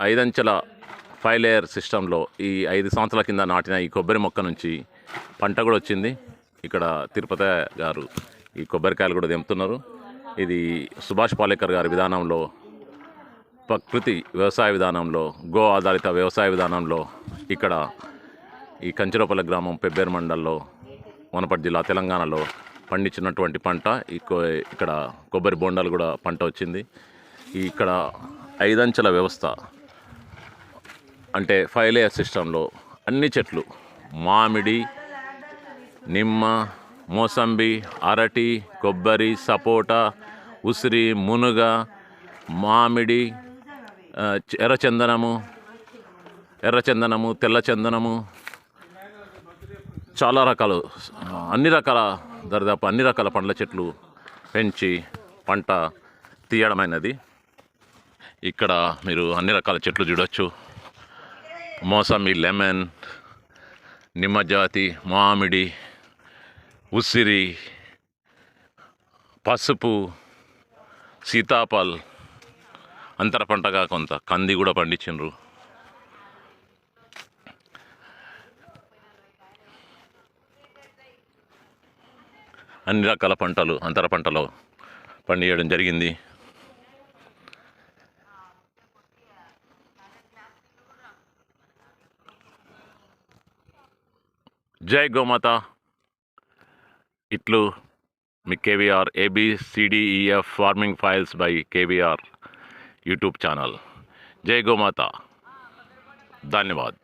ఐదంచెల 5 లేయర్ సిస్టంలో ఈ 5 సంవత్సరాల కింద నాటిన ఈ కొబ్బరి మొక్క నుంచి పంట కూడా వచ్చింది. ఇక్కడ తిరుపతి గారు ఈ కొబ్బరికాయలు కూడా తెంపుతున్నారు. ఇది సుభాష్ పాలేకర్ గారి విధానంలో, ప్రకృతి వ్యవసాయ విధానంలో, గో ఆధారిత వ్యవసాయ విధానంలో ఇక్కడ ఈ కంచిరోపల్లి గ్రామం పెబ్బేరు మండల్లో వనపర్తి జిల్లా తెలంగాణలో పండించినటువంటి పంట. ఇక్కడ కొబ్బరి బొండాలు కూడా పంట వచ్చింది. ఇక్కడ 5 అంచెల వ్యవస్థ అంటే 5 లేయర్ సిస్టంలో అన్ని చెట్లు మామిడి, నిమ్మ, మోసంబి, అరటి, కొబ్బరి, సపోటా, ఉసిరి, మునుగ, మామిడి, ఎర్రచందనము, తెల్ల చందనము, చాలా రకాలు దాదాపు అన్ని రకాల పండ్ల చెట్లు పెంచి పంట తీయడమైనది. ఇక్కడ మీరు అన్ని రకాల చెట్లు చూడొచ్చు. మోసంబి, లెమన్, నిమ్మజాతి, మామిడి, ఉసిరి, పసుపు, సీతాఫల్, అంతర పంటగా కొంత కంది కూడా పండించిండ్రు. అన్ని రకాల పంటలు అంతర పంటలో పండియడం జరిగింది. జై గోమాత. ఇట్లు మీ KVR ABCDEF farming files by KVR YouTube channel. జై గోమాత. ధన్యవాద్.